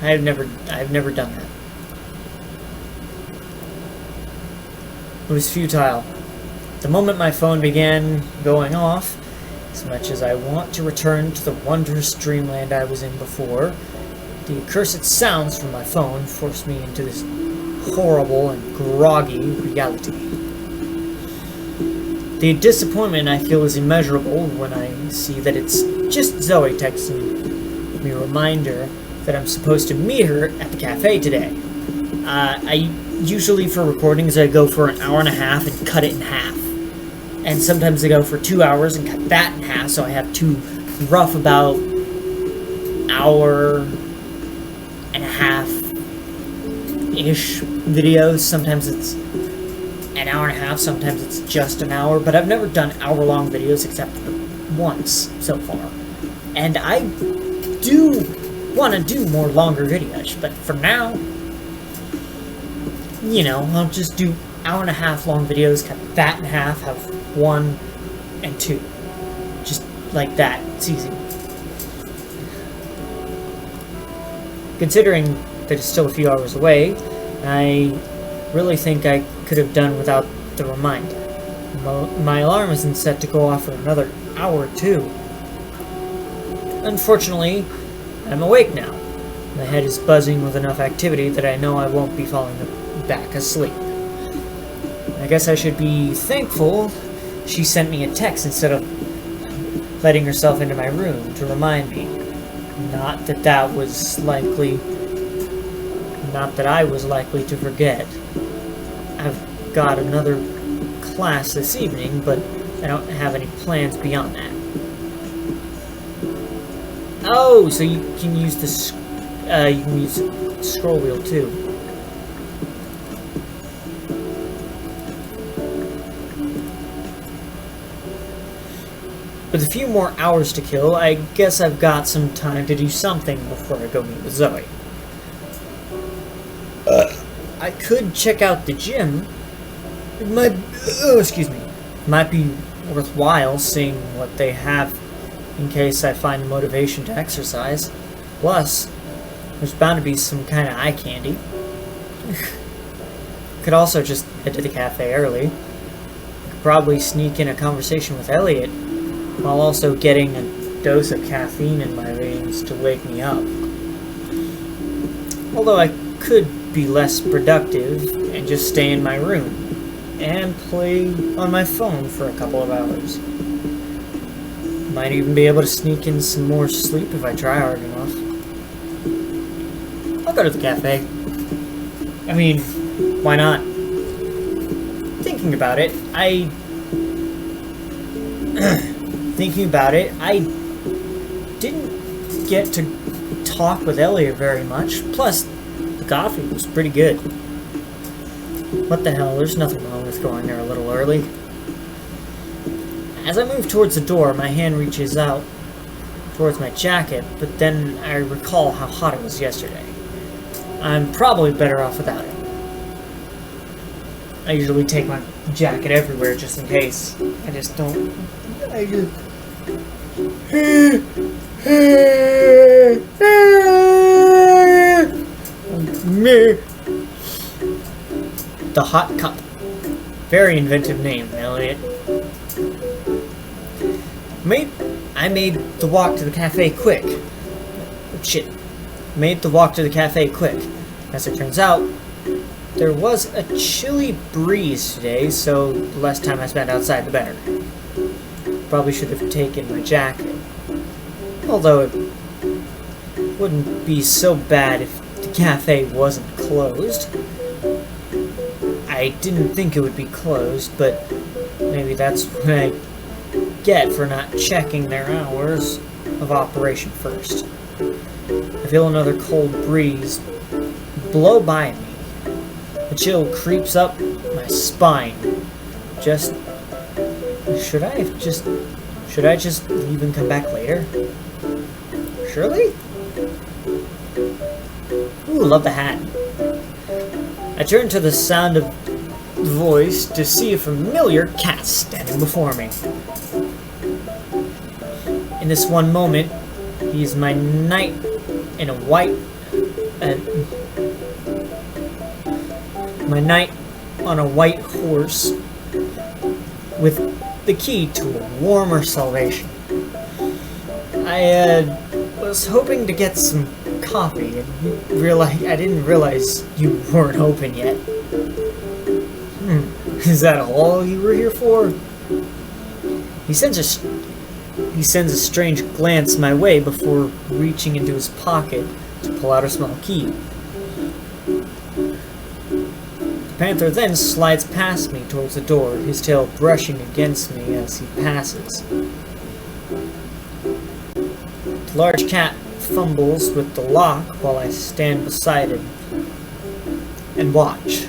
I've never done that. It was futile. The moment my phone began going off, as much as I want to return to the wondrous dreamland I was in before, the accursed sounds from my phone forced me into this horrible and groggy reality. The disappointment I feel is immeasurable when I see that it's just Zoe texting me a reminder that I'm supposed to meet her at the cafe today. I usually, for recordings, I go for an hour and a half and cut it in half. And sometimes I go for 2 hours and cut that in half, so I have two rough about hour and a half-ish videos. Sometimes it's an hour and a half, sometimes it's just an hour, but I've never done hour-long videos except once so far. And I do want to do more longer videos, but for now, you know, I'll just do hour and a half long videos, cut that in half, have 1 and 2. Just like that. It's easy. Considering that it's still a few hours away, I really think I could have done without the reminder. My alarm isn't set to go off for another hour or two. Unfortunately, I'm awake now. My head is buzzing with enough activity that I know I won't be falling back asleep. I guess I should be thankful she sent me a text instead of letting herself into my room to remind me. Not that I was likely to forget. I've got another class this evening, but I don't have any plans beyond that. Oh, so you can use the scroll wheel too. With a few more hours to kill, I guess I've got some time to do something before I go meet with Zoe. I could check out the gym. It might be worthwhile seeing what they have in case I find motivation to exercise. Plus, there's bound to be some kind of eye candy. Could also just head to the cafe early. Could probably sneak in a conversation with Elliot, while also getting a dose of caffeine in my veins to wake me up. Although I could be less productive and just stay in my room and play on my phone for a couple of hours. Might even be able to sneak in some more sleep if I try hard enough. I'll go to the cafe. I mean, why not? Thinking about it, I didn't get to talk with Elliot very much. Plus, the coffee was pretty good. What the hell, there's nothing wrong with going there a little early. As I move towards the door, my hand reaches out towards my jacket, but then I recall how hot it was yesterday. I'm probably better off without it. I usually take my jacket everywhere just in case. I just don't... The Hot Cup. Very inventive name, Elliot. I made the walk to the cafe quick. Made the walk to the cafe quick. As it turns out, there was a chilly breeze today, so the less time I spent outside, the better. Probably should have taken my jacket. Although it wouldn't be so bad if the cafe wasn't closed. I didn't think it would be closed, but maybe that's what I get for not checking their hours of operation first. I feel another cold breeze blow by me. The chill creeps up my spine. Should I just leave and come back later? Surely? Ooh, love the hat. I turn to the sound of the voice to see a familiar cat standing before me. In this one moment, he is my knight in a white And my knight on a white horse with the key to a warmer salvation. I was hoping to get some coffee and I didn't realize you weren't open yet. Is that all you were here for? He sends a strange glance my way before reaching into his pocket to pull out a small key. The panther then slides past me towards the door, his tail brushing against me as he passes. The large cat fumbles with the lock while I stand beside him and watch.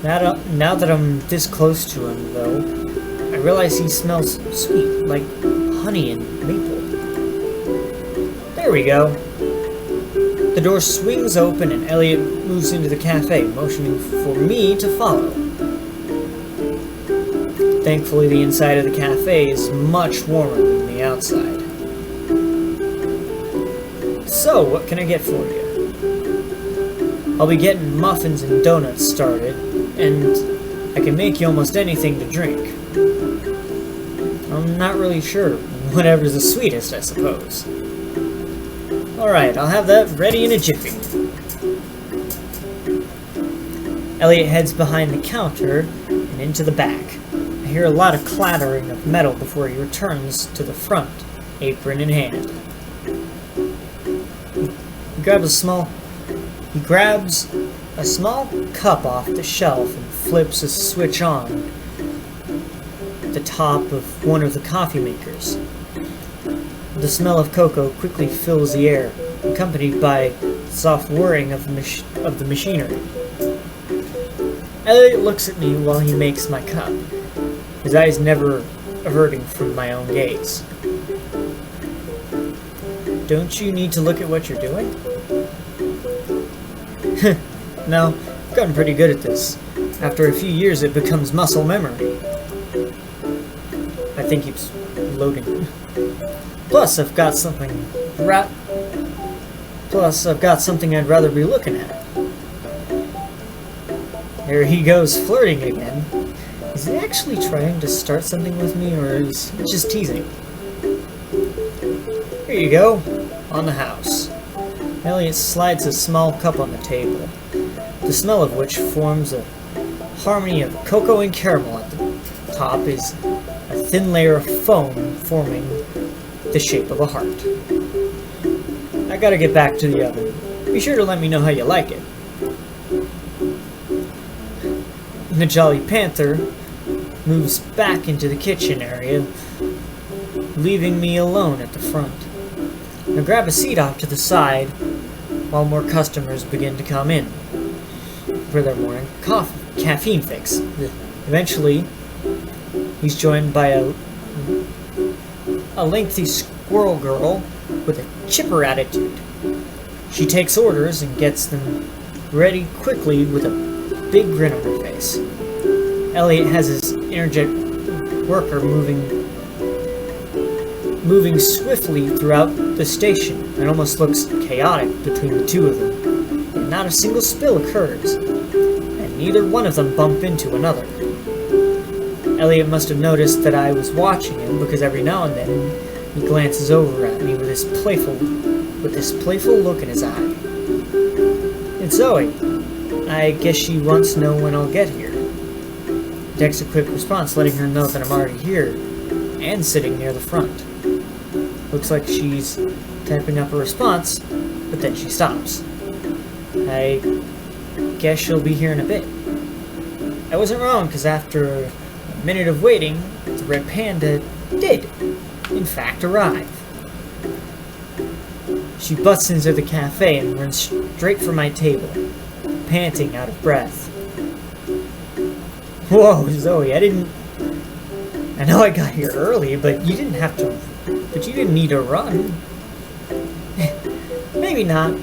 Now that I'm this close to him, though, I realize he smells sweet, like honey and maple. There we go. The door swings open and Elliot moves into the cafe, motioning for me to follow. Thankfully, the inside of the cafe is much warmer than the outside. So, what can I get for you? I'll be getting muffins and donuts started, and I can make you almost anything to drink. I'm not really sure. Whatever's the sweetest, I suppose. Alright, I'll have that ready in a jiffy. Elliot heads behind the counter and into the back. I hear a lot of clattering of metal before he returns to the front, apron in hand. He grabs a small cup off the shelf and flips a switch on the top of one of the coffee makers. The smell of cocoa quickly fills the air, accompanied by the soft whirring of the machinery. Elliot looks at me while he makes my cup, his eyes never averting from my own gaze. Don't you need to look at what you're doing? No, I've gotten pretty good at this. After a few years, it becomes muscle memory. I think he's loading. Plus, I've got something I'd rather be looking at. There he goes, flirting again. Is he actually trying to start something with me, or is he just teasing? Here you go, on the house. Elliot slides a small cup on the table, the smell of which forms a harmony of cocoa and caramel. At the top is a thin layer of foam forming the shape of a heart. I gotta get back to the oven. Be sure to let me know how you like it. The Jolly Panther moves back into the kitchen area, leaving me alone at the front. I grab a seat off to the side while more customers begin to come in for their morning caffeine fix. Eventually, he's joined by a lengthy squirrel girl with a chipper attitude. She takes orders and gets them ready quickly with a big grin on her face. Elliot has his energetic worker moving swiftly throughout the station. It almost looks chaotic between the two of them. And not a single spill occurs, and neither one of them bump into another. Elliot must have noticed that I was watching him, because every now and then he glances over at me with this playful look in his eye. It's Zoe. I guess she wants to know when I'll get here. He takes a quick response, letting her know that I'm already here and sitting near the front. Looks like she's typing up a response, but then she stops. I guess she'll be here in a bit. I wasn't wrong, because after a minute of waiting, the red panda did, in fact, arrive. She butts into the cafe and runs straight for my table, panting out of breath. Whoa, Zoe, I know I got here early, but you didn't need to run. Maybe not.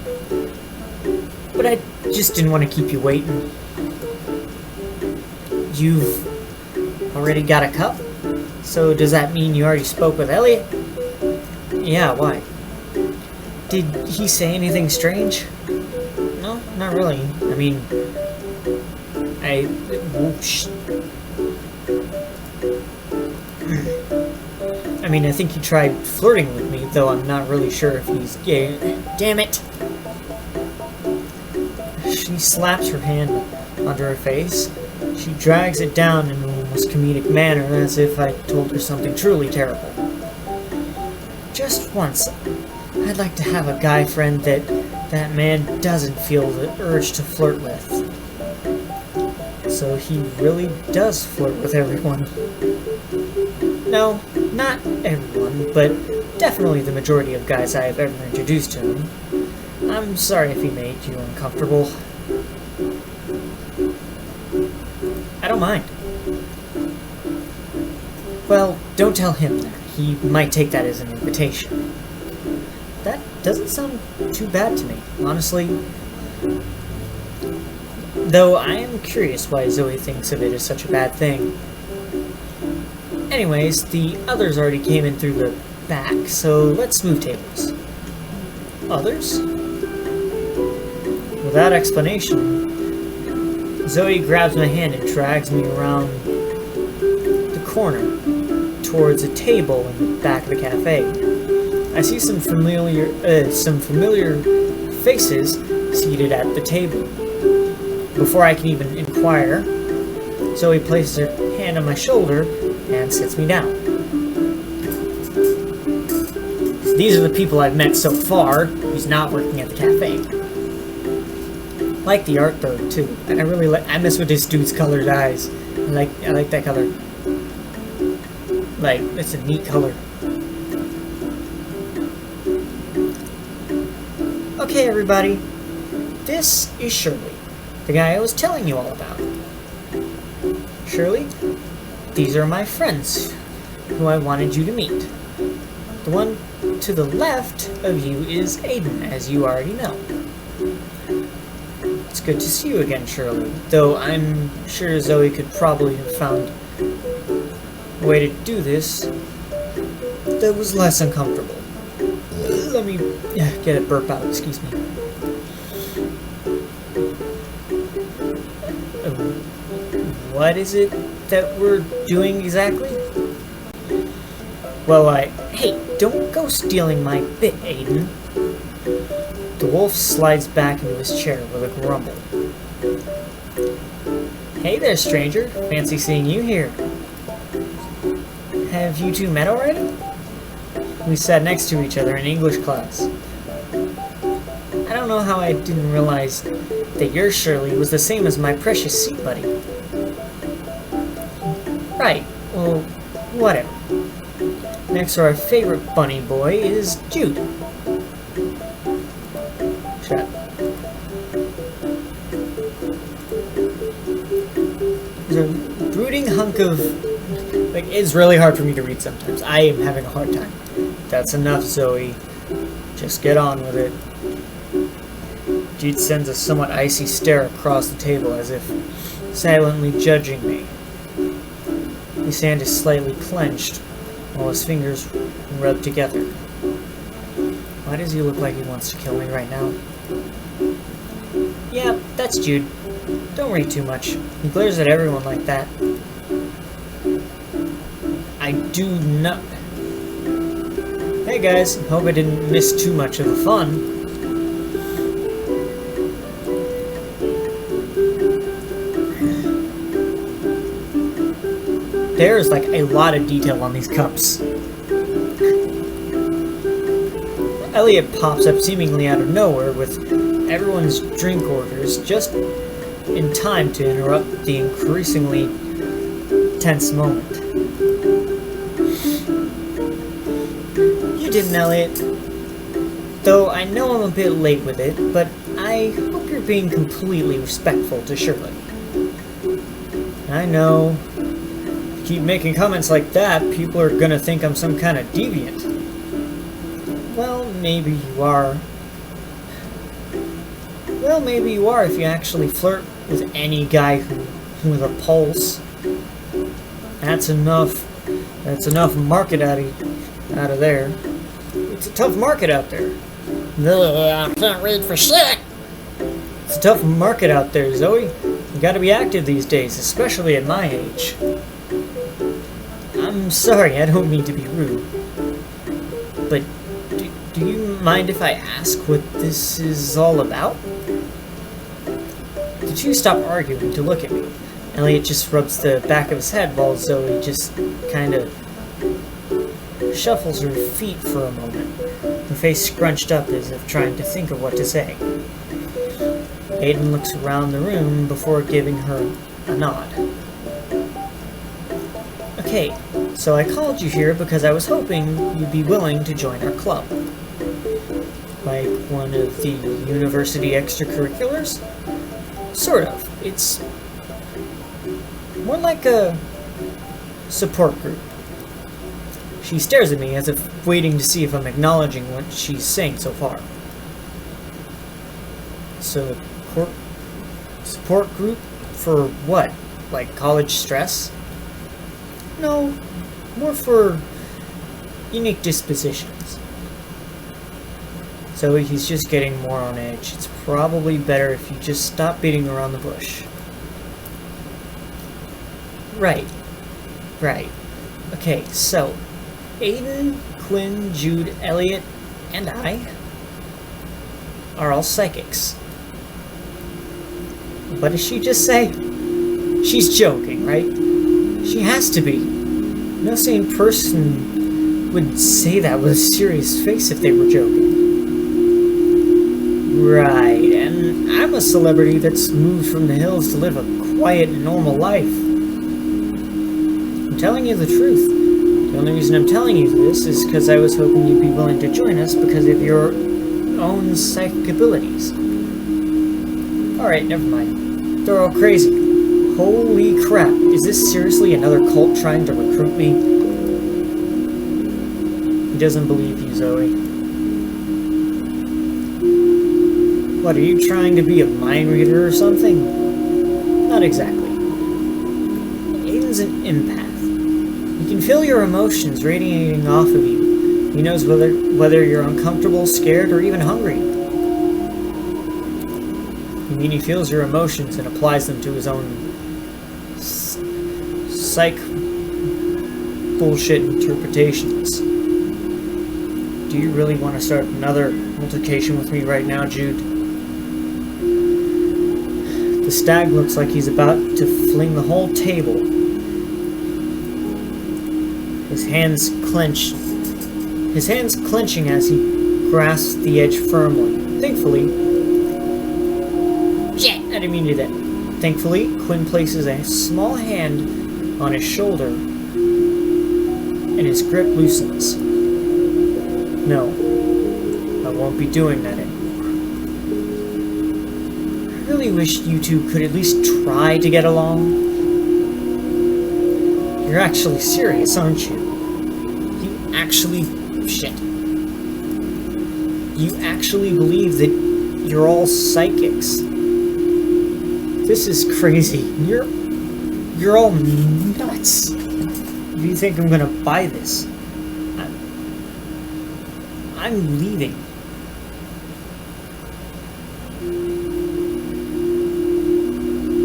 But I just didn't want to keep you waiting. You've already got a cup? So does that mean you already spoke with Elliot? Yeah, why? Did he say anything strange? No, not really. I mean, I think he tried flirting with me, though I'm not really sure if he's gay. Damn it! She slaps her hand onto her face. She drags it down in an almost comedic manner, as if I told her something truly terrible. Just once, I'd like to have a guy friend that man doesn't feel the urge to flirt with. So he really does flirt with everyone. No, not everyone, but definitely the majority of guys I have ever introduced to him. I'm sorry if he made you uncomfortable. I don't mind. Well, don't tell him that. He might take that as an invitation. That doesn't sound too bad to me, honestly. Though I am curious why Zoe thinks of it as such a bad thing. Anyways, the others already came in through the back, so let's move tables. Others? Without explanation, Zoe grabs my hand and drags me around the corner towards a table in the back of the cafe. I see some familiar faces seated at the table. Before I can even inquire, Zoe places her hand on my shoulder and sits me down. These are the people I've met so far who's not working at the cafe. I like the art though too. I mess with this dude's colored eyes. I like that color. Like, it's a neat color. Okay, everybody. This is Shirley, the guy I was telling you all about. Shirley, these are my friends who I wanted you to meet. The one to the left of you is Aiden, as you already know. It's good to see you again, Shirley, though I'm sure Zoe could probably have found a way to do this that was less uncomfortable. Let me get a burp out, excuse me. What is it that we're doing exactly? Well, hey, don't go stealing my bit, Aiden. The wolf slides back into his chair with a grumble. Hey there, stranger. Fancy seeing you here. Have you two met already? We sat next to each other in English class. I don't know how I didn't realize that your Shirley was the same as my precious seat buddy. Right, well, whatever. Next to our favorite bunny boy is Jude. Shut up. There's a brooding hunk of... Like, it's really hard for me to read sometimes. I am having a hard time. That's enough, Zoe. Just get on with it. Jude sends a somewhat icy stare across the table as if silently judging me. His hand is slightly clenched while his fingers rub together. Why does he look like he wants to kill me right now? Yeah, that's Jude. Don't read too much. He glares at everyone like that. I do not... Hey guys, hope I didn't miss too much of the fun. There's like a lot of detail on these cups. Elliot pops up seemingly out of nowhere with everyone's drink orders just in time to interrupt the increasingly tense moment. You didn't, Elliot. Though I know I'm a bit late with it, but I hope you're being completely respectful to Shirley. I know. Keep making comments like that, people are gonna think I'm some kind of deviant. Well, maybe you are. Well, maybe you are if you actually flirt with any guy with a pulse. That's enough. That's enough market out of there. It's a tough market out there. I can't read for shit. It's a tough market out there, Zoe. You gotta be active these days, especially at my age. I'm sorry, I don't mean to be rude. But do you mind if I ask what this is all about? The two stop arguing to look at me. Elliot just rubs the back of his head while Zoe just kind of shuffles her feet for a moment, her face scrunched up as if trying to think of what to say. Aiden looks around the room before giving her a nod. Okay, so I called you here because I was hoping you'd be willing to join our club. Like one of the university extracurriculars? Sort of. It's more like a support group. She stares at me as if waiting to see if I'm acknowledging what she's saying so far. Support group for what? Like college stress? No, more for unique dispositions. So he's just getting more on edge. It's probably better if you just stop beating around the bush. Right. Okay, so Aiden, Quinn, Jude, Elliot, and I are all psychics. What did she just say? She's joking, right? She has to be. No sane person would say that with a serious face if they were joking. Right, and I'm a celebrity that's moved from the hills to live a quiet, normal life. I'm telling you the truth. The only reason I'm telling you this is because I was hoping you'd be willing to join us because of your own psychic abilities. Alright, never mind. They're all crazy. Holy crap, is this seriously another cult trying to recruit me? He doesn't believe you, Zoe. What, are you trying to be a mind reader or something? Not exactly. Aiden's an empath. He can feel your emotions radiating off of you. He knows whether you're uncomfortable, scared, or even hungry. I mean, he feels your emotions and applies them to his own psych bullshit interpretations. Do you really want to start another altercation with me right now, Jude? The stag looks like he's about to fling the whole table. His hands clenching as he grasps the edge firmly. Thankfully... Shit, I didn't mean to do that. Thankfully, Quinn places a small hand on his shoulder, and his grip loosens. No, I won't be doing that anymore. I really wish you two could at least try to get along. You're actually serious, aren't you? You actually believe that you're all psychics. This is crazy. You're all nuts. Do you think I'm gonna buy this? I'm leaving.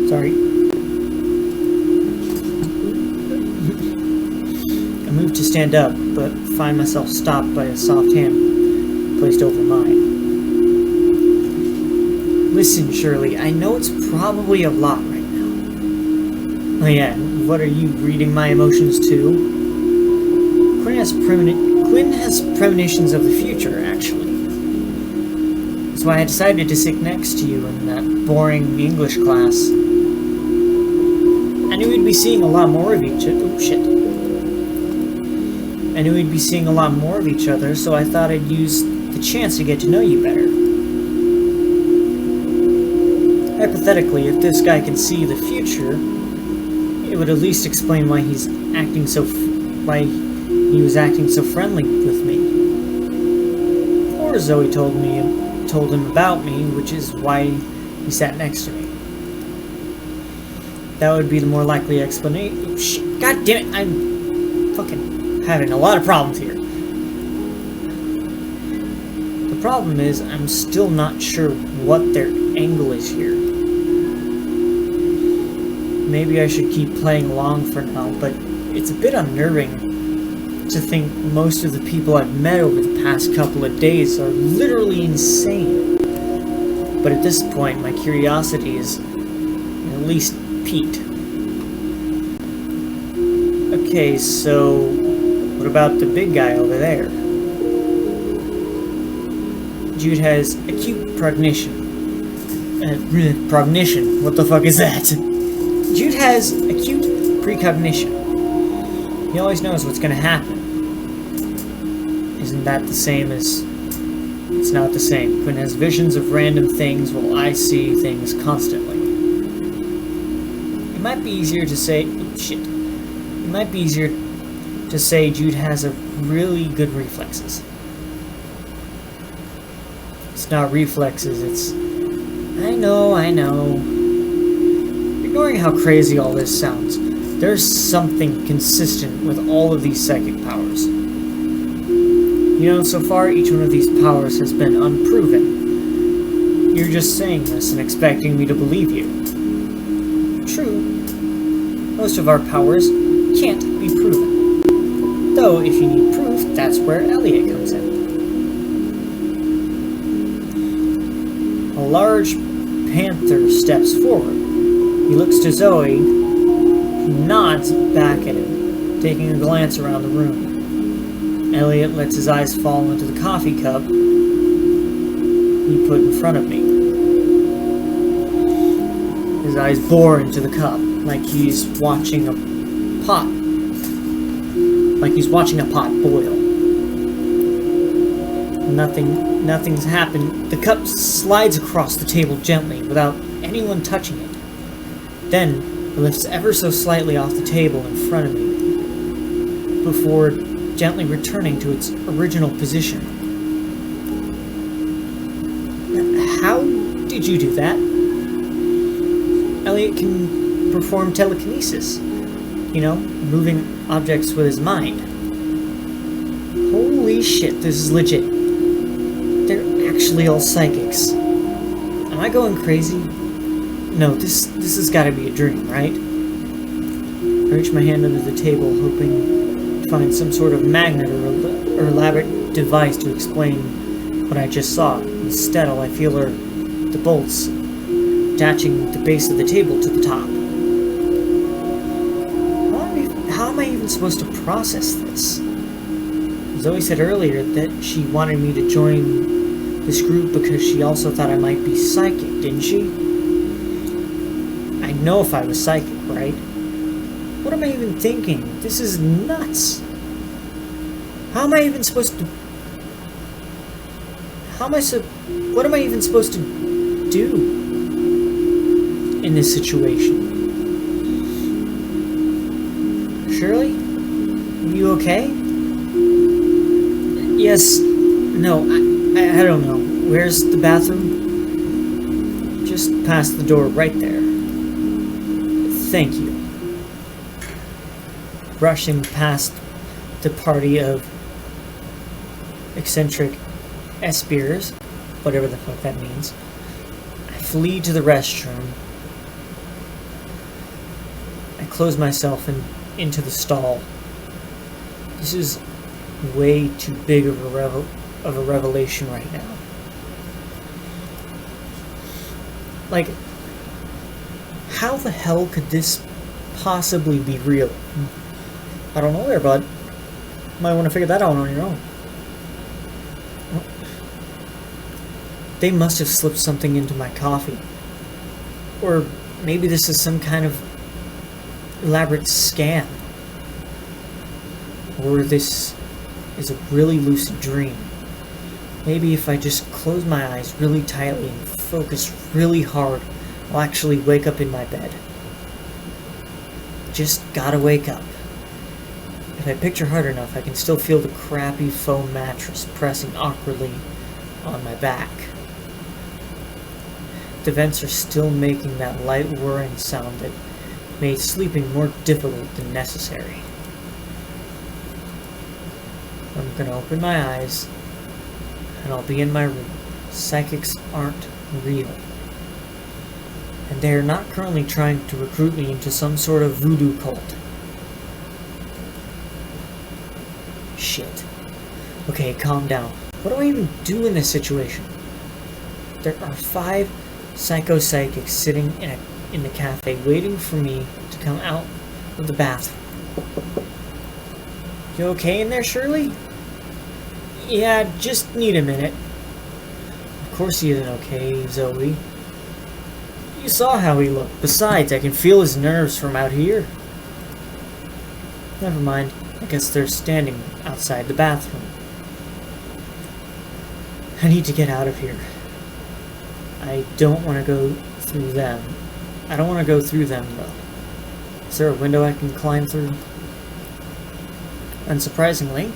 Sorry. I moved to stand up, but find myself stopped by a soft hand placed over mine. Listen, Shirley, I know it's probably a lot right now. Oh yeah, what are you, reading my emotions too? Quinn has premonitions of the future, actually. That's why I decided to sit next to you in that boring English class. I knew we'd be seeing a lot more of each other. Oh shit. I knew we'd be seeing a lot more of each other, so I thought I'd use the chance to get to know you better. Hypothetically, if this guy can see the future, it would at least explain why he was acting so friendly with me. Or Zoe told him about me, which is why he sat next to me. That would be the more likely explanation. Oh, shit. God damn it, I'm fucking having a lot of problems here. The problem is, I'm still not sure what their angle is here. Maybe I should keep playing along for now, but it's a bit unnerving to think most of the people I've met over the past couple of days are literally insane. But at this point, my curiosity is at least piqued. Okay, so what about the big guy over there? Jude has acute prognition. Prognition? What the fuck is that? Jude has acute precognition. He always knows what's gonna happen. Isn't that the same as... It's not the same. Quinn has visions of random things while I see things constantly. It might be easier to say... Oh, shit. It might be easier to say Jude has a really good reflexes. It's not reflexes, it's... I know. Ignoring how crazy all this sounds, there's something consistent with all of these psychic powers. You know, so far each one of these powers has been unproven. You're just saying this and expecting me to believe you. True. Most of our powers can't be proven. Though, if you need proof, that's where Elliot comes in. A large panther steps forward. He looks to Zoe, who nods back at him, taking a glance around the room. Elliot lets his eyes fall into the coffee cup he put in front of me. His eyes bore into the cup, like he's watching a pot. Like he's watching a pot boil. Nothing's happened. The cup slides across the table gently, without anyone touching it. Then, it lifts ever so slightly off the table in front of me, before gently returning to its original position. How did you do that? Elliot can perform telekinesis. You know, moving objects with his mind. Holy shit, this is legit. They're actually all psychics. Am I going crazy? No, this has got to be a dream, right? I reach my hand under the table, hoping to find some sort of magnet or elaborate device to explain what I just saw. Instead, all I feel are the bolts attaching the base of the table to the top. How am I even supposed to process this? Zoe said earlier that she wanted me to join this group because she also thought I might be psychic, didn't she? I'd know if I was psychic, right? What am I even thinking? This is nuts. How am I even supposed to... What am I even supposed to do in this situation? Shirley? Are you okay? Yes. No, I don't know. Where's the bathroom? Just past the door, right there. Thank you. Rushing past the party of eccentric espiers, whatever the fuck that means, I flee to the restroom. I close myself into the stall. This is way too big of a revelation right now. Like, how the hell could this possibly be real? I don't know there, bud. Might want to figure that out on your own. They must have slipped something into my coffee. Or maybe this is some kind of elaborate scam. Or this is a really lucid dream. Maybe if I just close my eyes really tightly and focus really hard, I'll actually wake up in my bed. Just gotta wake up. If I picture hard enough, I can still feel the crappy foam mattress pressing awkwardly on my back. The vents are still making that light whirring sound that made sleeping more difficult than necessary. I'm gonna open my eyes. and I'll be in my room. Psychics aren't real. And they are not currently trying to recruit me into some sort of voodoo cult. Shit. Okay, calm down. What do I even do in this situation? There are 5 psychics sitting in the cafe waiting for me to come out of the bathroom. You okay in there, Shirley? Yeah, just need a minute. Of course he isn't okay, Zoe. You saw how he looked. Besides, I can feel his nerves from out here. Never mind. I guess they're standing outside the bathroom. I need to get out of here. I don't want to go through them. I don't want to go through them, though. Is there a window I can climb through? Unsurprisingly,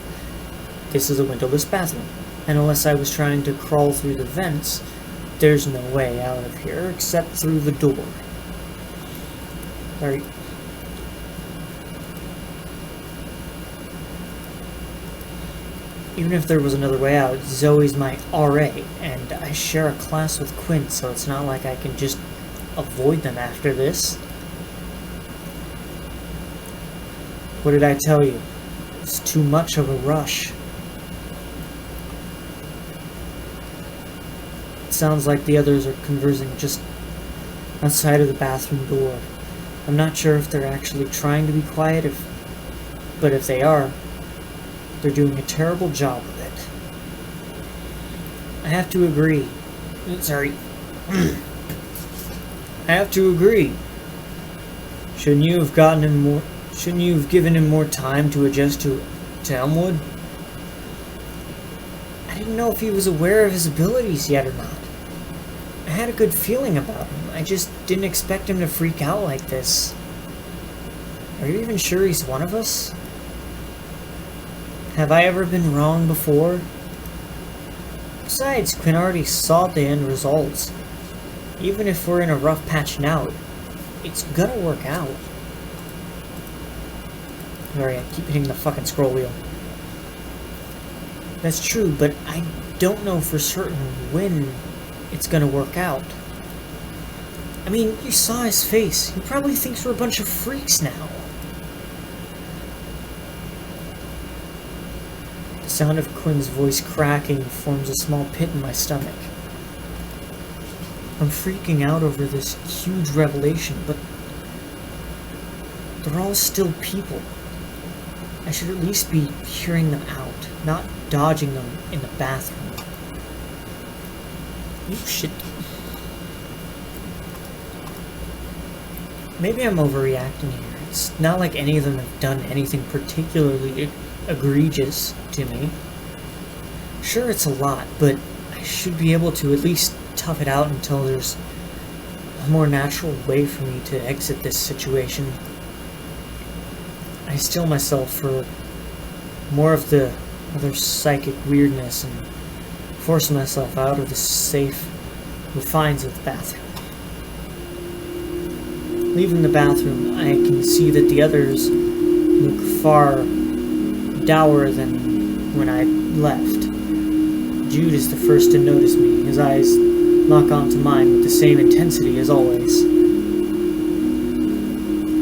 this is a windowless bathroom. And unless I was trying to crawl through the vents, there's no way out of here except through the door. Alright. Even if there was another way out, Zoe's my RA, and I share a class with Quinn, so it's not like I can just avoid them after this. What did I tell you? It's too much of a rush. It sounds like the others are conversing just outside of the bathroom door. I'm not sure if they're actually trying to be quiet, but if they are, they're doing a terrible job of it. I have to agree. Sorry. I have to agree. Shouldn't you have given him more time to adjust to Elmwood? I didn't know if he was aware of his abilities yet or not. I had a good feeling about him. I just didn't expect him to freak out like this. Are you even sure he's one of us? Have I ever been wrong before? Besides, Quinn already saw the end results. Even if we're in a rough patch now, it's gonna work out. Sorry, I keep hitting the fucking scroll wheel. That's true, but I don't know for certain when it's gonna work out. I mean, you saw his face. He probably thinks we're a bunch of freaks now. The sound of Quinn's voice cracking forms a small pit in my stomach. I'm freaking out over this huge revelation, but they're all still people. I should at least be hearing them out, not dodging them in the bathroom. You shit. Maybe I'm overreacting here. It's not like any of them have done anything particularly egregious to me. Sure, it's a lot, but I should be able to at least tough it out until there's a more natural way for me to exit this situation. I steel myself for more of the other psychic weirdness and force myself out of the safe confines of the bathroom. Leaving the bathroom, I can see that the others look far dour than when I left. Jude is the first to notice me. His eyes lock onto mine with the same intensity as always.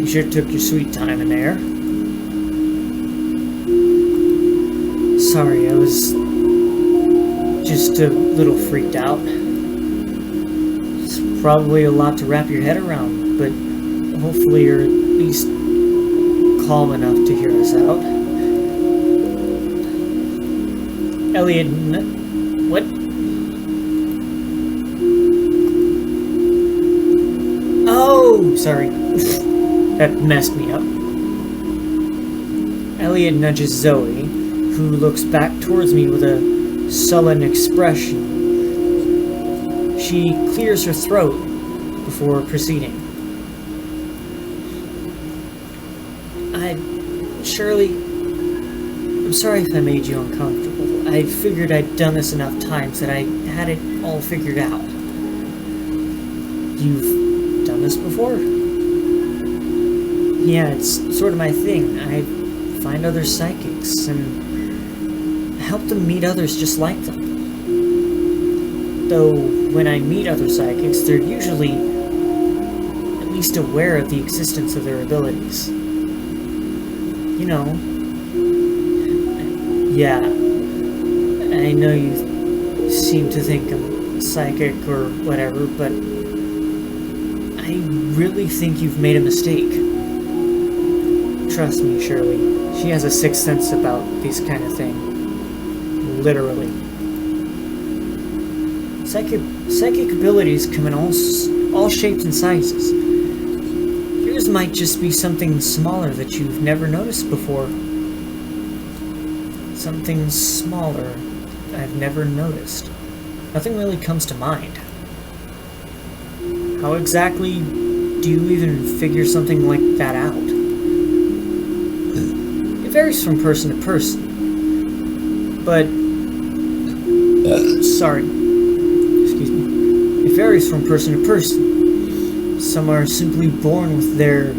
You sure took your sweet time in there. Sorry, I was just a little freaked out. It's probably a lot to wrap your head around, but hopefully you're at least calm enough to hear us out. Elliot, what? Oh, sorry. That messed me up. Elliot nudges Zoe, who looks back towards me with a sullen expression. She clears her throat before proceeding. Shirley, I'm sorry if I made you uncomfortable. I figured I'd done this enough times that I had it all figured out. You've done this before? Yeah, it's sort of my thing. I find other psychics and help them meet others just like them. Though, when I meet other psychics, they're usually at least aware of the existence of their abilities. You know. Yeah. I know you seem to think I'm psychic or whatever, but I really think you've made a mistake. Trust me, Shirley. She has a sixth sense about this kind of thing. Literally. Psychic abilities come in all shapes and sizes. Yours might just be something smaller that you've never noticed before. Something smaller I've never noticed. Nothing really comes to mind. How exactly do you even figure something like that out? It varies from person to person. But... sorry. Excuse me. It varies from person to person. Some are simply born with their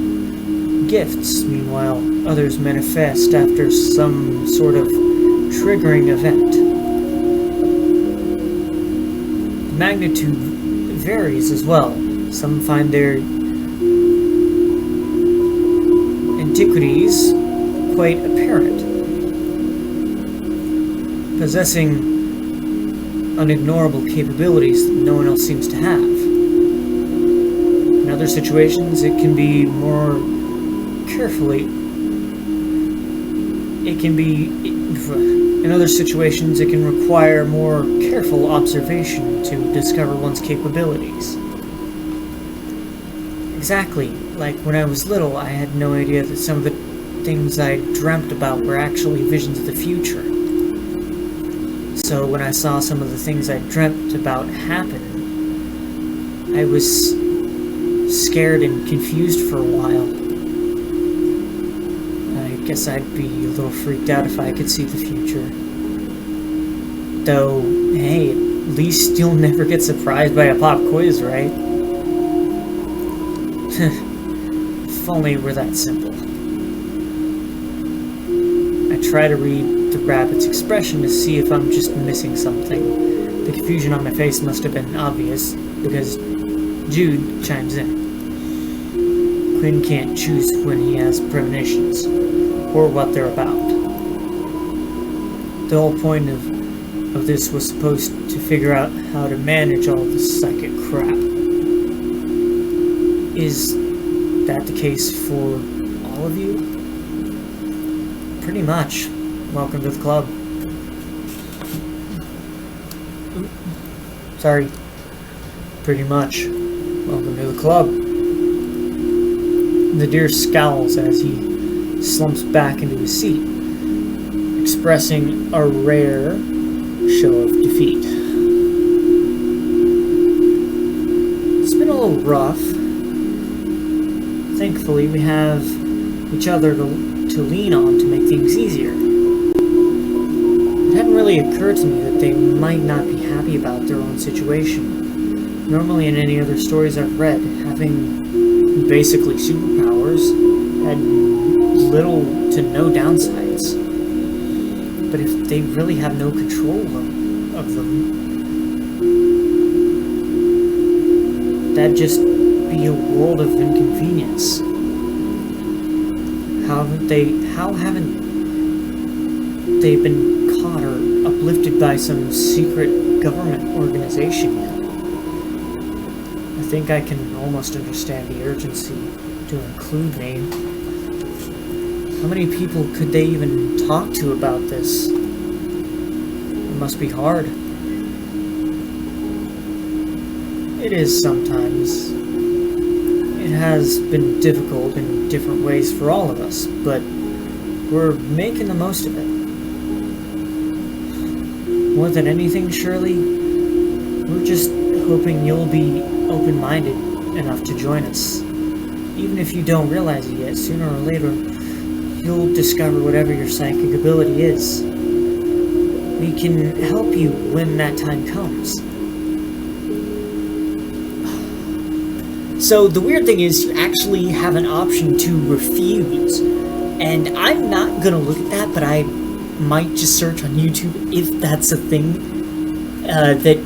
gifts, meanwhile others manifest after some sort of triggering event. The magnitude varies as well. Some find their antiquities quite apparent, possessing unignorable capabilities that no one else seems to have. In other situations, it can be more carefully. In other situations, it can require more careful observation to discover one's capabilities. Exactly. Like when I was little, I had no idea that some of the things I dreamt about were actually visions of the future. So when I saw some of the things I dreamt about happen, I was scared and confused for a while. I guess I'd be a little freaked out if I could see the future. Though, hey, at least you'll never get surprised by a pop quiz, right? If only it were that simple. I try to read the rabbit's expression to see if I'm just missing something. The confusion on my face must have been obvious, because Jude chimes in. Quinn can't choose when he has premonitions, or what they're about. The whole point of this was supposed to figure out how to manage all this psychic crap. Is that the case for all of you? Pretty much. Welcome to the club. Sorry. Pretty much. Welcome to the club. The deer scowls as he slumps back into his seat, expressing a rare show of defeat. It's been a little rough. Thankfully, we have each other to lean on to make things easier. It hadn't really occurred to me that they might not be happy about their own situation. Normally, in any other stories I've read, having basically superpowers had little to no downsides. But if they really have no control of them, that'd just be a world of inconvenience. How haven't they been caught or uplifted by some secret government organization yet? I think I can almost understand the urgency to include me. How many people could they even talk to about this? It must be hard. It is sometimes. It has been difficult in different ways for all of us, but we're making the most of it. More than anything, Shirley, we're just hoping you'll be open-minded enough to join us. Even if you don't realize it yet, sooner or later, you'll discover whatever your psychic ability is. We can help you when that time comes. So the weird thing is, you actually have an option to refuse. And I'm not gonna look at that, but I might just search on YouTube if that's a thing that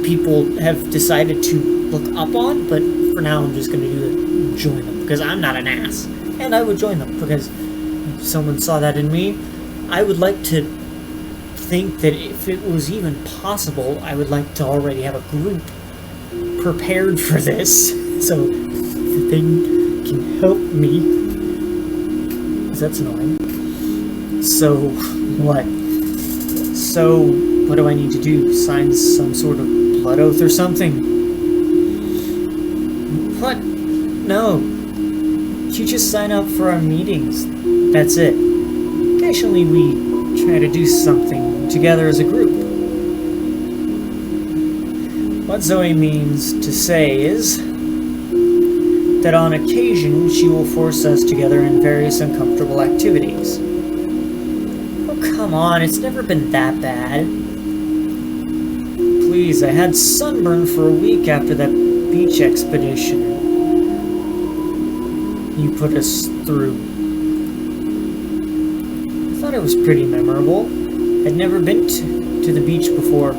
people have decided to look up on, but for now I'm just going to join them, because I'm not an ass. And I would join them, because if someone saw that in me, I would like to think that if it was even possible, I would like to already have a group prepared for this, so they can help me. Because that's annoying. So, what? So, what do I need to do? Sign some sort of blood oath or something? What? No. You just sign up for our meetings. That's it. Occasionally we try to do something together as a group. What Zoe means to say is that on occasion she will force us together in various uncomfortable activities. Oh, come on, it's never been that bad. Please, I had sunburn for a week after that beach expedition you put us through. I thought it was pretty memorable. I'd never been to the beach before.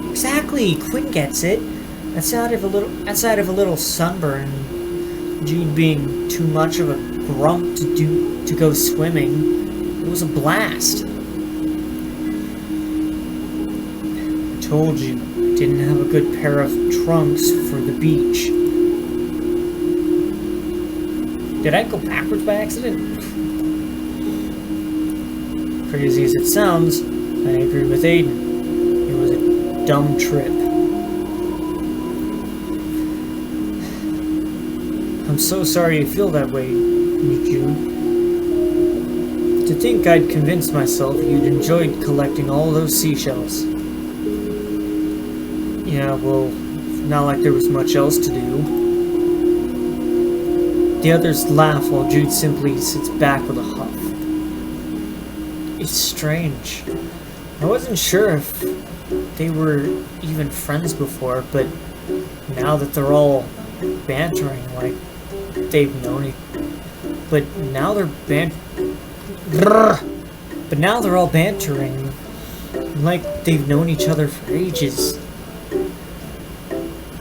Exactly, Quinn gets it. Outside of a little sunburn, Jude being too much of a grump to go swimming, it was a blast. I told you, I didn't have a good pair of trunks for the beach. Did I go backwards by accident? Crazy as it sounds, I agree with Aiden. It was a dumb trip. I'm so sorry you feel that way, Miku. To think I'd convinced myself you'd enjoyed collecting all those seashells. Yeah, well, not like there was much else to do. The others laugh while Jude simply sits back with a huff. It's strange. I wasn't sure if they were even friends before, but now that they're all bantering like they've known it, but now they're all bantering like they've known each other for ages.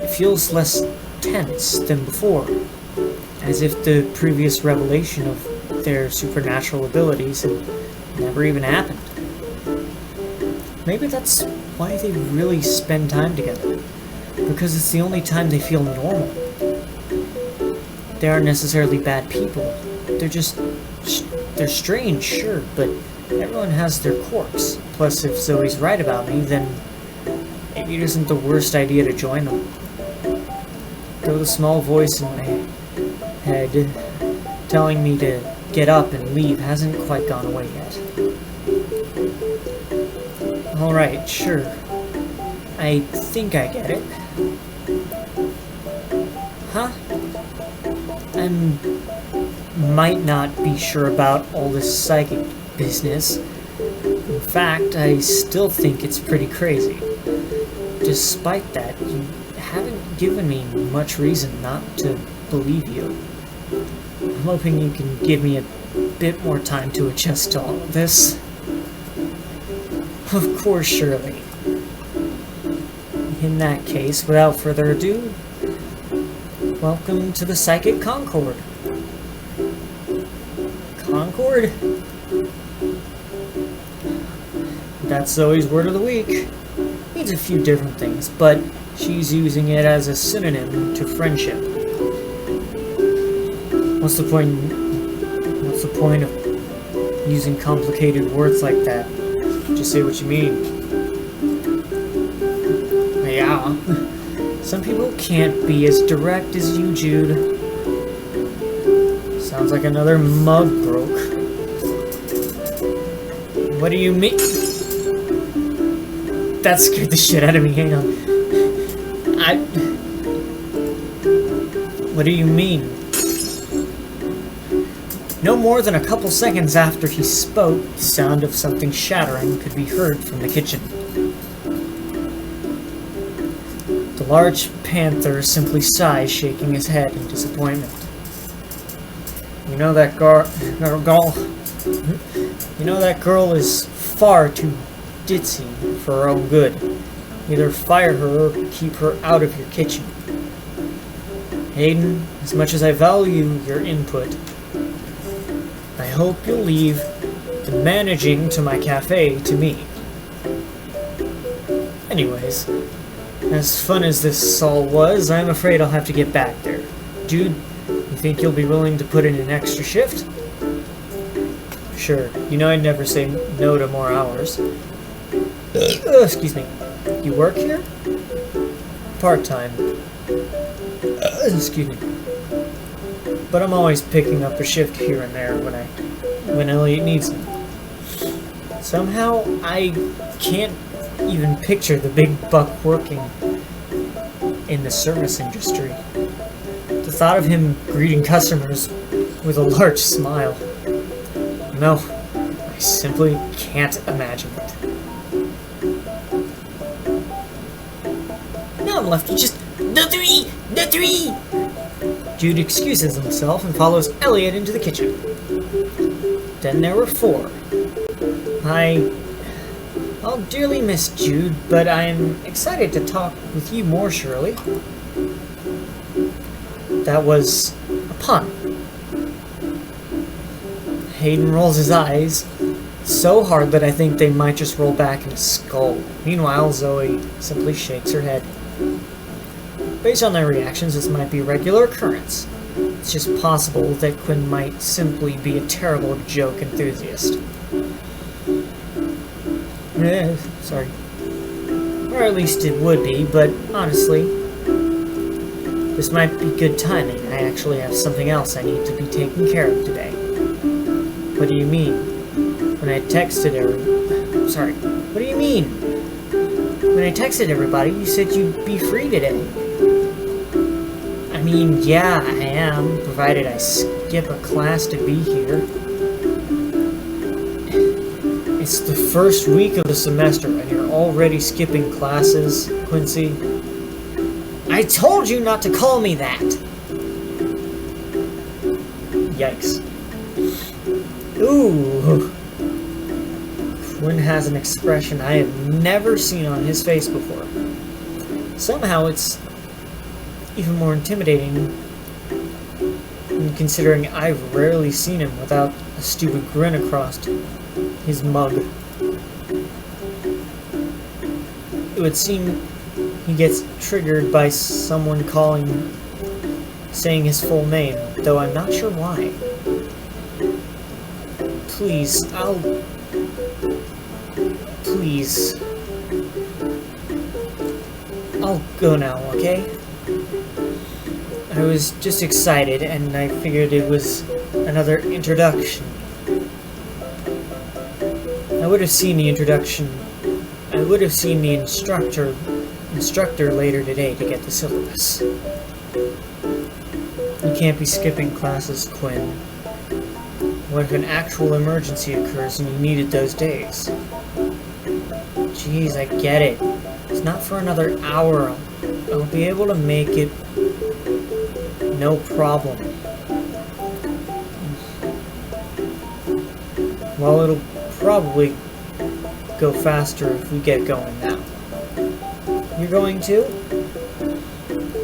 It feels less tense than before, as if the previous revelation of their supernatural abilities had never even happened. Maybe that's why they really spend time together, because it's the only time they feel normal. They aren't necessarily bad people. They're strange, sure, but everyone has their quirks. Plus, if Zoe's right about me, then maybe it isn't the worst idea to join them. Though the small voice in my head telling me to get up and leave hasn't quite gone away yet. Alright, sure. I think I get it. Huh? I might not be sure about all this psychic business. In fact, I still think it's pretty crazy. Despite that, you haven't given me much reason not to believe you. I'm hoping you can give me a bit more time to adjust to all of this. Of course, Shirley. In that case, without further ado, welcome to the Psychic Concord. Concord? That's Zoe's word of the week. Means a few different things, but she's using it as a synonym to friendship. What's the point of using complicated words like that? Just say what you mean. Yeah. Some people can't be as direct as you, Jude. Sounds like another mug broke. What do you mean? That scared the shit out of me. Hang on. What do you mean? No more than a couple seconds after he spoke, the sound of something shattering could be heard from the kitchen. The large panther simply sighs, shaking his head in disappointment. You know that girl. You know that girl is far too ditzy for her own good. Either fire her or keep her out of your kitchen. Hayden, as much as I value your input, I hope you'll leave the managing to my cafe to me. Anyways, as fun as this all was, I'm afraid I'll have to get back there. Jude, you think you'll be willing to put in an extra shift? Sure, you know I'd never say no to more hours. Excuse me. You work here? Part-time. Excuse me. But I'm always picking up a shift here and there when Elliot needs me. Somehow I can't even picture the big buck working in the service industry. The thought of him greeting customers with a large smile. No, I simply can't imagine it. Now I'm left with just the three! Jude excuses himself and follows Elliot into the kitchen. Then there were 4. I'll dearly miss Jude, but I'm excited to talk with you more, Shirley. That was a pun. Hayden rolls his eyes so hard that I think they might just roll back in his skull. Meanwhile, Zoe simply shakes her head. Based on their reactions, this might be a regular occurrence. It's just possible that Quinn might simply be a terrible joke enthusiast. Sorry. Or at least it would be, but honestly, this might be good timing. I actually have something else I need to be taking care of today. What do you mean? When I texted Sorry, what do you mean? When I texted everybody, you said you'd be free today. I mean, yeah, I am, provided I skip a class to be here. It's the first week of the semester and you're already skipping classes, Quincy. I told you not to call me that! Yikes. Ooh. Quinn has an expression I have never seen on his face before. Somehow it's even more intimidating considering I've rarely seen him without a stupid grin across his mug. It would seem he gets triggered by someone saying his full name, though I'm not sure why. Please, I'll go now, okay? I was just excited, and I figured it was another introduction. I would have seen the instructor later today to get the syllabus. You can't be skipping classes, Quinn. What if an actual emergency occurs and you needed those days? Jeez, I get it. It's not for another hour. I'll be able to make it no problem. Well, it'll probably go faster if we get going now. You're going to?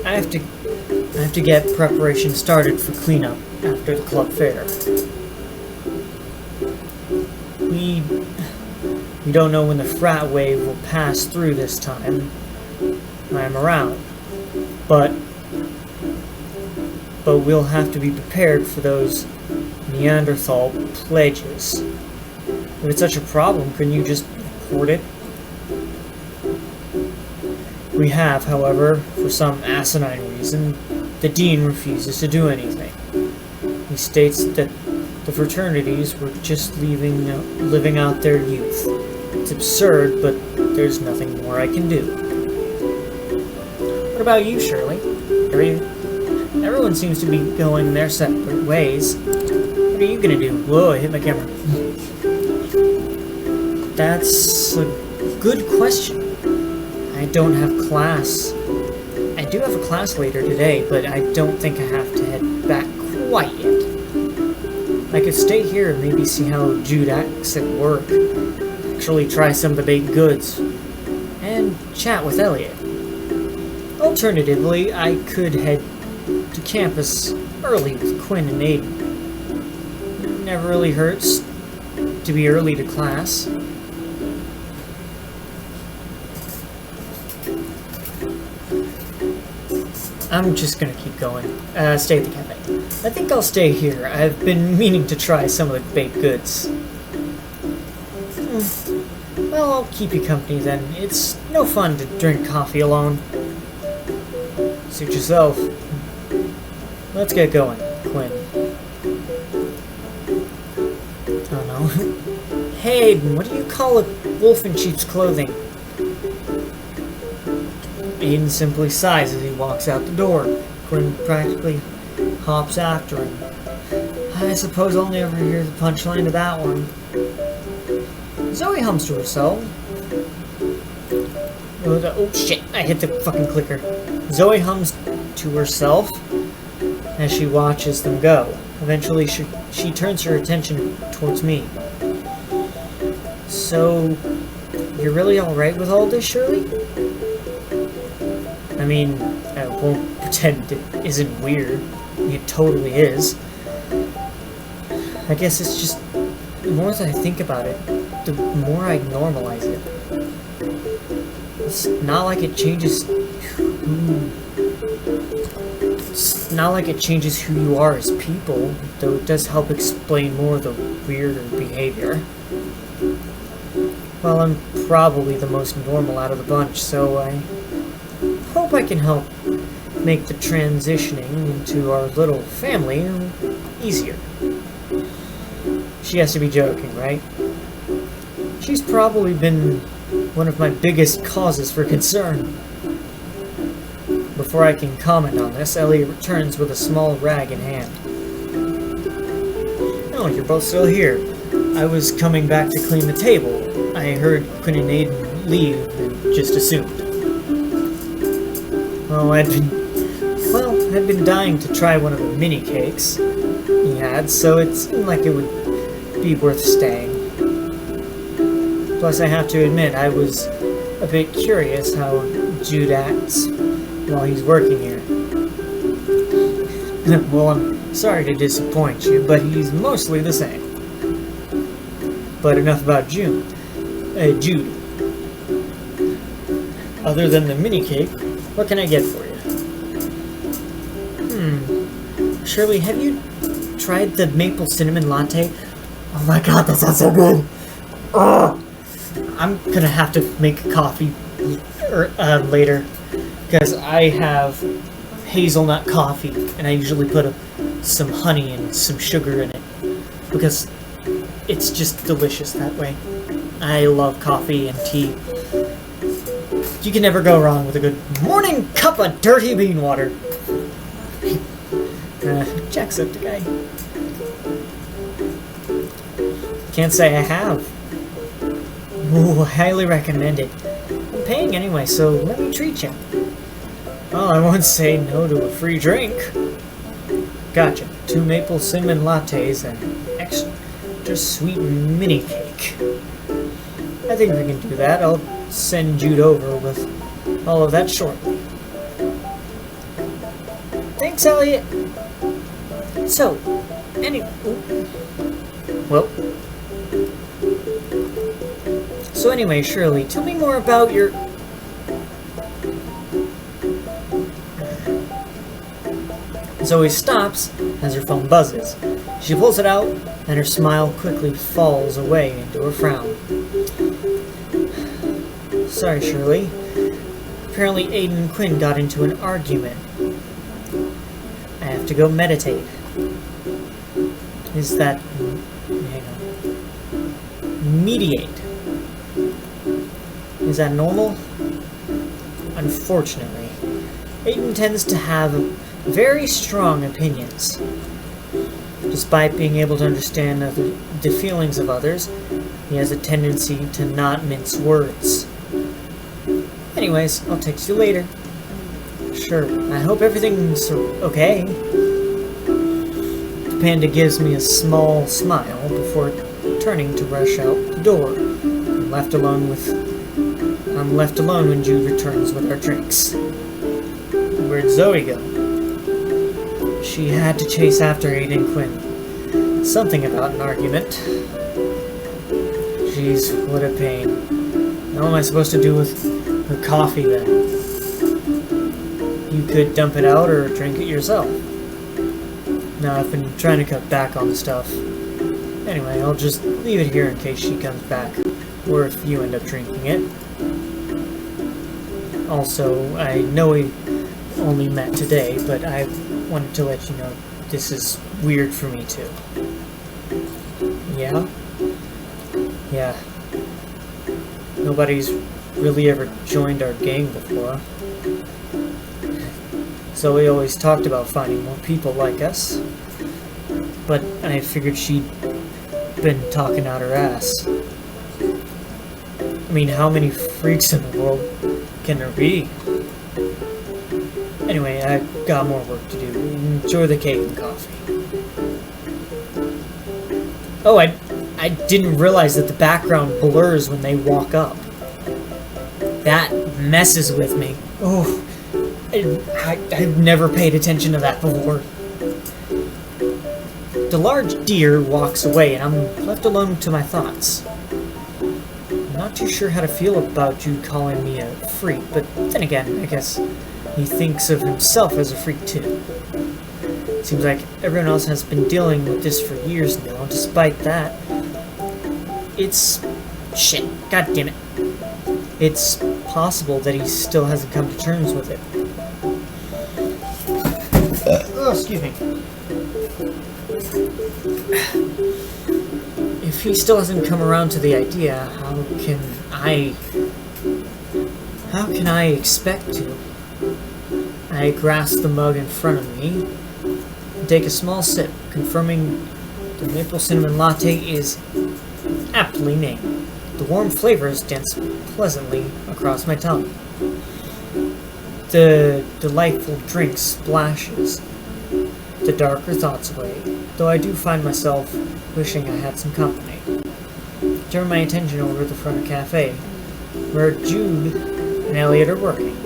I have to get preparation started for cleanup after the club fair. We don't know when the frat wave will pass through this time. I'm around. But we'll have to be prepared for those Neanderthal pledges. If it's such a problem, couldn't you just report it? We have, however, for some asinine reason, the dean refuses to do anything. He states that the fraternities were just living out their youth. It's absurd, but there's nothing more I can do. What about you, Shirley? Everyone seems to be going their separate ways. What are you gonna do? Whoa, I hit my camera. That's a good question. I don't have class. I do have a class later today, but I don't think I have to head back quite yet. I could stay here and maybe see how Jude acts at work. Actually try some of the baked goods. And chat with Elliot. Alternatively, I could head to campus early with Quinn and Aiden. Never really hurts to be early to class. I'm just gonna keep going. Stay at the cafe. I think I'll stay here. I've been meaning to try some of the baked goods. Well, I'll keep you company then. It's no fun to drink coffee alone. Suit yourself. Let's get going, Quinn. Oh no. Hey, Aiden, what do you call a wolf in sheep's clothing? Aiden simply sighs as he walks out the door. Quinn practically hops after him. I suppose I'll never hear the punchline to that one. Zoe hums to herself. Oh shit, I hit the fucking clicker. Zoe hums to herself as she watches them go. Eventually, she turns her attention towards me. So, you're really alright with all this, Shirley? I mean, I won't pretend it isn't weird. It totally is. I guess it's just, the more that I think about it, the more I normalize it. It's not like it changes who you are as people, though it does help explain more of the weirder behavior. Well, I'm probably the most normal out of the bunch, so I hope I can help make the transitioning into our little family easier. She has to be joking, right? She's probably been one of my biggest causes for concern. Before I can comment on this, Elliot returns with a small rag in hand. Oh, you're both still here. I was coming back to clean the table. I heard Quinn and Aiden leave and just assumed. Oh, I'd been dying to try one of the mini cakes he had, so it seemed like it would be worth staying. Plus, I have to admit, I was a bit curious how Jude acts while he's working here. Well, I'm sorry to disappoint you, but he's mostly the same. But enough about Jude. Other than the mini cake, what can I get for you? Shirley, have you tried the maple cinnamon latte? Oh my god, that sounds so good! Ugh. I'm gonna have to make a coffee later, because I have hazelnut coffee, and I usually put some honey and some sugar in it, because it's just delicious that way. I love coffee and tea. You can never go wrong with a good morning cup of dirty bean water. Jacksepticeye. Can't say I have. Ooh, I highly recommend it. I'm paying anyway, so let me treat you. Well, I won't say no to a free drink. Gotcha. 2 maple cinnamon lattes and extra sweet mini cake. I think we can do that. I'll send Jude over with all of that shortly. Thanks, Elliot. So, anyway, Shirley, tell me more about your... Zoe stops as her phone buzzes. She pulls it out, and her smile quickly falls away into a frown. Sorry, Shirley. Apparently Aiden and Quinn got into an argument. I have to go meditate. Is that... hang on. Mediate. Is that normal? Unfortunately, Aiden tends to have very strong opinions. Despite being able to understand the feelings of others, he has a tendency to not mince words. Anyways, I'll text you later. Sure, I hope everything's okay. The panda gives me a small smile before turning to rush out the door. I'm left alone with I'm left alone when Jude returns with our drinks. Where'd Zoe go? She had to chase after Aiden Quinn. Something about an argument. Jeez, what a pain. What am I supposed to do with her coffee then? You could dump it out or drink it yourself. No, I've been trying to cut back on the stuff. Anyway, I'll just leave it here in case she comes back, or if you end up drinking it. Also, I know we only met today, but I wanted to let you know this is weird for me too. Yeah? Yeah. Nobody's really ever joined our gang before. Zoe always talked about finding more people like us, but I figured she'd been talking out her ass. I mean, how many freaks in the world can there be? Anyway, I've got more work to do. Enjoy the cake and coffee. Oh, I didn't realize that the background blurs when they walk up. That messes with me. Oh, I've never paid attention to that before. The large deer walks away, and I'm left alone to my thoughts. I'm not too sure how to feel about you calling me a freak, but then again, I guess he thinks of himself as a freak too. Seems like everyone else has been dealing with this for years now. Despite that, it's... shit, god damn it. It's possible that he still hasn't come to terms with it. Oh, excuse me. If he still hasn't come around to the idea, how can I expect to? I grasp the mug in front of me and take a small sip, confirming the maple cinnamon latte is aptly named. The warm flavors dance pleasantly across my tongue. The delightful drink splashes the darker thoughts away, though I do find myself wishing I had some company. Turn my attention over to the front cafe, where Jude and Elliot are working.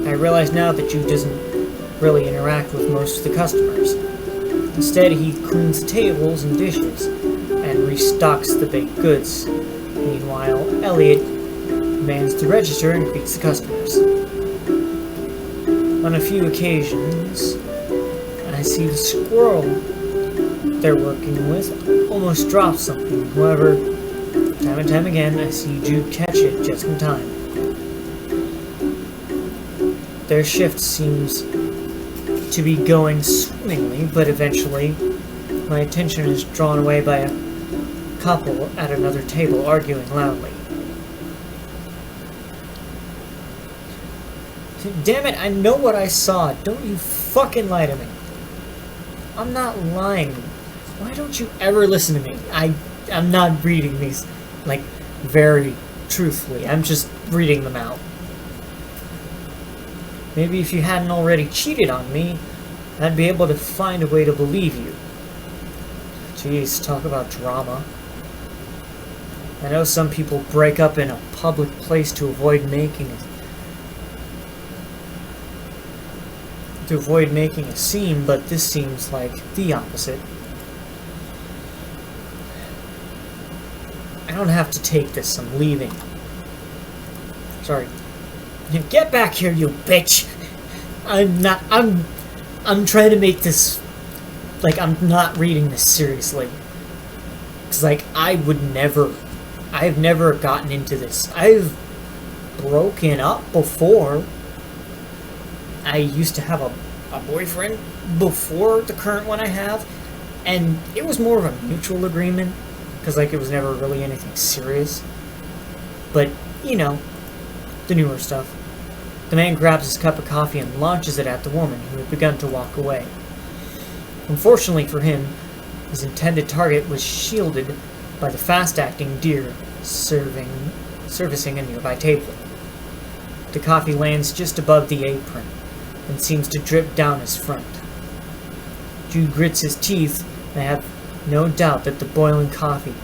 I realize now that Jude doesn't really interact with most of the customers. Instead, he cleans tables and dishes, and restocks the baked goods. Meanwhile, Elliot mans the register and greets the customers. On a few occasions, I see the squirrel they're working with almost drop something. However, time and time again, I see Jude catch it just in time. Their shift seems to be going swimmingly, but eventually, my attention is drawn away by a couple at another table arguing loudly. Damn it, I know what I saw. Don't you fucking lie to me. I'm not lying. Why don't you ever listen to me? I'm not reading these, like, very truthfully. I'm just reading them out. Maybe if you hadn't already cheated on me, I'd be able to find a way to believe you. Jeez, talk about drama. I know some people break up in a public place to avoid making a scene, but this seems like the opposite. I don't have to take this, I'm leaving. Sorry. Get back here, you bitch! I'm trying to make this, like, I'm not reading this seriously. Cause, like, I've never gotten into this. I've broken up before. I used to have a boyfriend before the current one I have, and it was more of a mutual agreement, because, like, it was never really anything serious. But, you know, the newer stuff. The man grabs his cup of coffee and launches it at the woman, who had begun to walk away. Unfortunately for him, his intended target was shielded by the fast-acting deer servicing a nearby table. The coffee lands just above the apron, and seems to drip down his front. Jude grits his teeth, and I have no doubt that the boiling coffee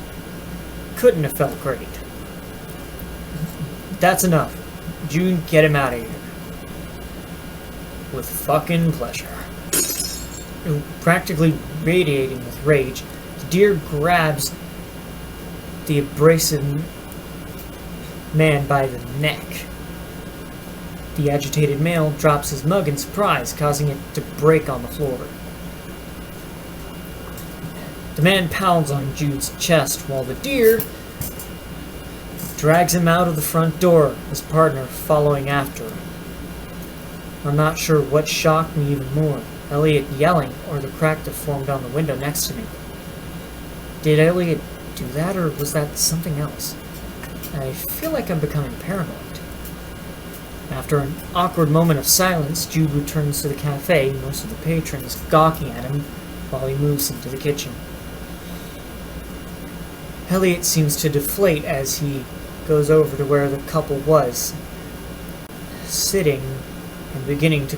couldn't have felt great. That's enough. Jude, get him out of here. With fucking pleasure. Practically radiating with rage, the deer grabs the abrasive man by the neck. The agitated male drops his mug in surprise, causing it to break on the floor. The man pounds on Jude's chest while the deer drags him out of the front door, his partner following after him. I'm not sure what shocked me even more, Elliot yelling or the crack that formed on the window next to me. Did Elliot do that, or was that something else? I feel like I'm becoming paranoid. After an awkward moment of silence, Jude returns to the cafe, most of the patrons gawking at him while he moves into the kitchen. Elliot seems to deflate as he goes over to where the couple was, sitting and beginning to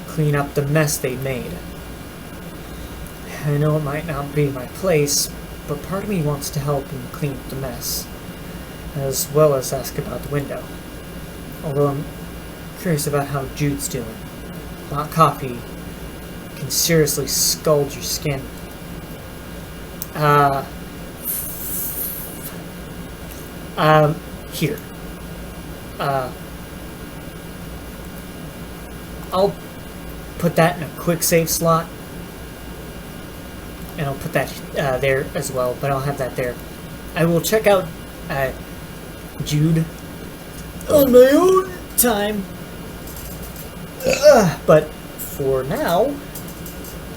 clean up the mess they made. I know it might not be my place, but part of me wants to help him clean up the mess, as well as ask about the window. Although I'm curious about how Jude's doing. Hot coffee can seriously scald your skin. Here. I'll put that in a quick save slot. And I'll put that there as well, but I'll have that there. I will check out Jude on my own time. But for now,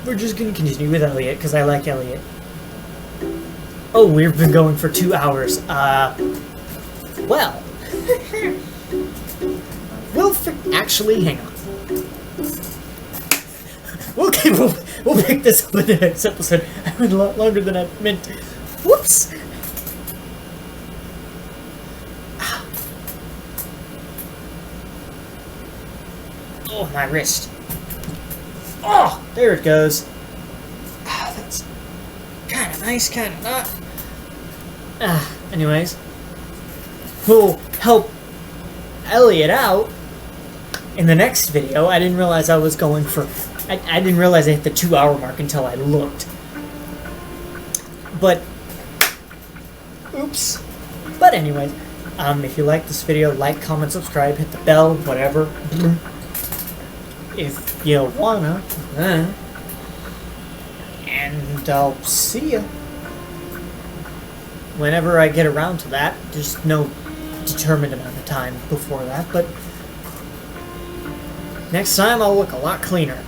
we're just going to continue with Elliot, because I like Elliot. Oh, we've been going for 2 hours. Well. Actually, hang on. Okay, we'll pick this up in the next episode. I went a lot longer than I meant. Whoops! Oh, my wrist. Oh, there it goes. That's kind of nice, kind of not. Anyways. We'll help Elliot out in the next video. I didn't realize I was going for... I didn't realize I hit the 2-hour mark until I looked. But... Oops. But anyways, if you like this video, like, comment, subscribe, hit the bell, whatever. If you wanna. And I'll see ya. Whenever I get around to that. There's no determined amount of time before that, but next time I'll look a lot cleaner.